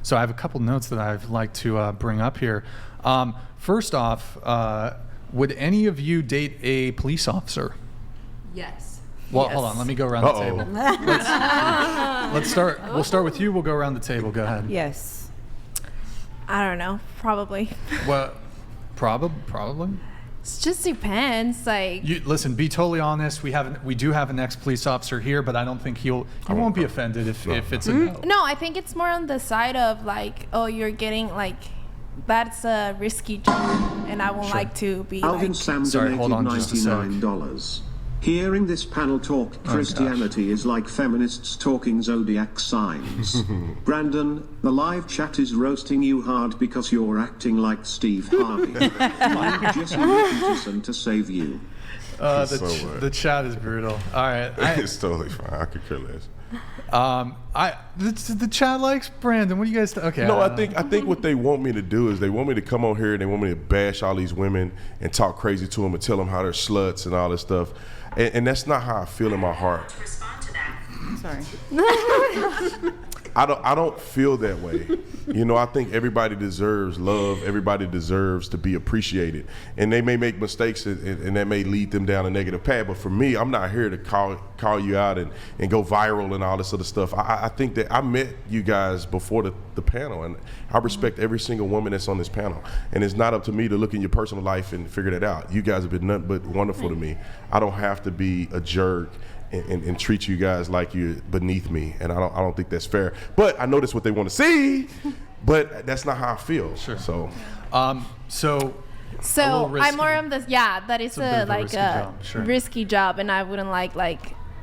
So I have a couple notes that I'd like to bring up here. First off, would any of you date a police officer? Yes. Well, yes. hold on. Let me go around the table. Let's start. We'll start with you. We'll go around the table. Go ahead. Yes. I don't know. Probably. Well, probably. It just depends. Like, You listen. Be totally honest. We do have an ex-police officer here, but I don't think he won't be offended if it's a no. no, I think it's more on the side of like, oh, you're getting like, that's a risky job, and I won't like to be Alvin like. Sam Sorry, hold on donated just a sec. $99. Hearing this panel talk Christianity is like feminists talking zodiac signs. Brandon, the live chat is roasting you hard because you're acting like Steve Harvey. Find Jesse Peterson to save you. The chat is brutal. All right. It's totally fine. I could care less. The chat likes Brandon. What do you guys? Okay. No, I think what they want me to do is they want me to come on here and they want me to bash all these women and talk crazy to them and tell them how they're sluts and all this stuff, and that's not how I feel in my heart. Sorry. I don't feel that way. You know, I think everybody deserves love. Everybody deserves to be appreciated. And they may make mistakes and that may lead them down a negative path. But for me, I'm not here to call you out and go viral and all this other stuff. I think that I met you guys before the panel, and I respect every single woman that's on this panel. And it's not up to me to look in your personal life and figure that out. You guys have been nothing but wonderful to me. I don't have to be a jerk and treat you guys like you're beneath me, and I don't think that's fair. But I know that's what they want to see, but that's not how I feel. Sure. So I'm more on this. Yeah, that is a risky job, and I wouldn't like.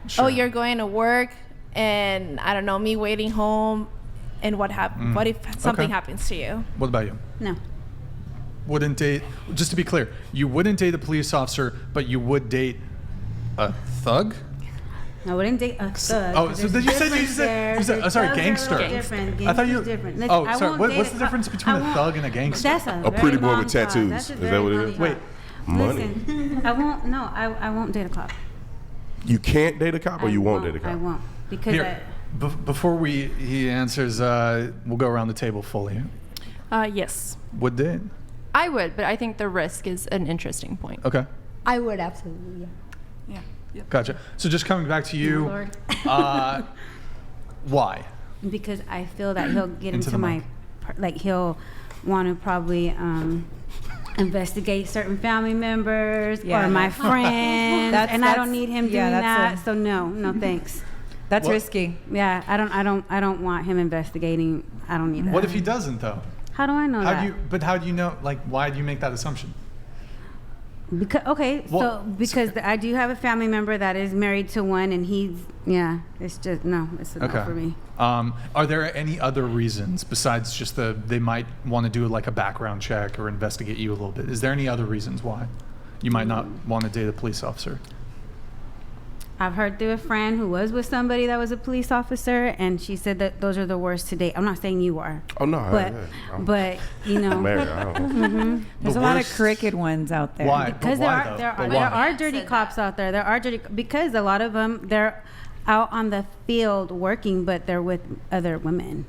Sure. Oh, you're going to work, and I don't know, me waiting home, and what happens? What if something happens to you? What about you? No. Wouldn't date. Just to be clear, you wouldn't date a police officer, but you would date a thug. I wouldn't date a thug. Oh, so did you said sorry, gangster. Different. I thought you. Different. Oh, sorry. What's the difference between a thug and a gangster? That's a pretty boy with tattoos. Is that what it is? Wait, money. Listen, I won't. No, I won't date a cop. You can't date a cop, or you won't date a cop. I won't because here, before he answers, we'll go around the table fully. Yes. Would date? I would, but I think the risk is an interesting point. Okay. I would absolutely, yeah. Gotcha. So just coming back to you, why? Because I feel that he'll get Into into the my, mic. he'll want to probably investigate certain family members or my friends, and I don't need him doing that. So no, thanks. That's risky. Yeah, I don't want him investigating. I don't need that. What if he doesn't though? How do I know that? But how do you know? Like, why do you make that assumption? Because I do have a family member that is married to one, and it's just it's a no for me. Are there any other reasons besides just they might want to do like a background check or investigate you a little bit? Is there any other reasons why you might not want to date a police officer? I've heard through a friend who was with somebody that was a police officer, and she said that those are the worst to date. I'm not saying you are. Oh no, but you know, I'm married. I don't. There's a lot of crooked ones out there. Why? Because there are dirty cops out there. There are dirty because a lot of them they're out on the field working, but they're with other women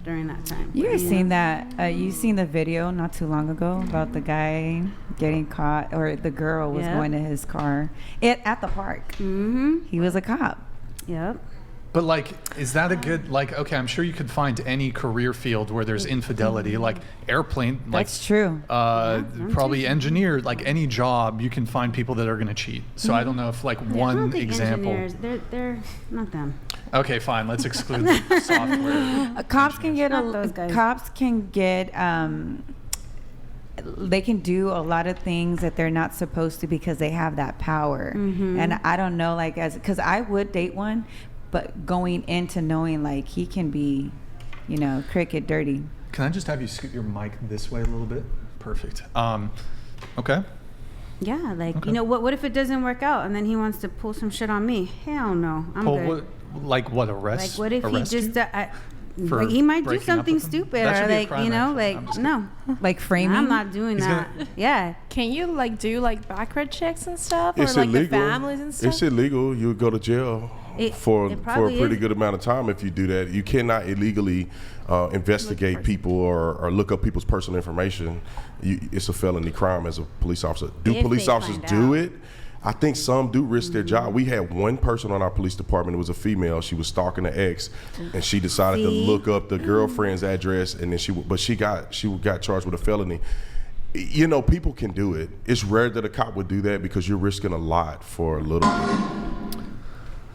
during that time. You guys seen that? You seen the video not too long ago about the guy getting caught, or the girl was going to his car at the park. Mm-hmm. He was a cop. Yep. But like, is that a good okay? I'm sure you could find any career field where there's infidelity, like airplane. That's true. Probably engineer, like any job, you can find people that are going to cheat. So I don't know if one example. Engineers, they're not them. Okay, fine. Let's exclude the software. Cops can get they can do a lot of things that they're not supposed to because they have that power. Mm-hmm. And I don't know, because I would date one, but going into knowing he can be, crooked, dirty. Can I just have you scoot your mic this way a little bit? Perfect. Okay. Yeah, what if it doesn't work out and then he wants to pull some shit on me? Hell no, I'm good. What arrest? What if he just he might do something stupid or no. Like framing? I'm not doing that. Yeah. Can you do background checks and stuff? It's or illegal. The families and stuff? It's illegal. You would go to jail for it a probably pretty is. good amount of time if you do that. You cannot illegally investigate people or look up people's personal information. It's a felony crime as a police officer. Do If police they officers find do out. it? I think some do risk their job. We had one person on our police department. It was a female. She was stalking the ex, and she decided to See? look up the girlfriend's address, and then she got charged with a felony. You know, people can do it. It's rare that a cop would do that because you're risking a lot for a little bit.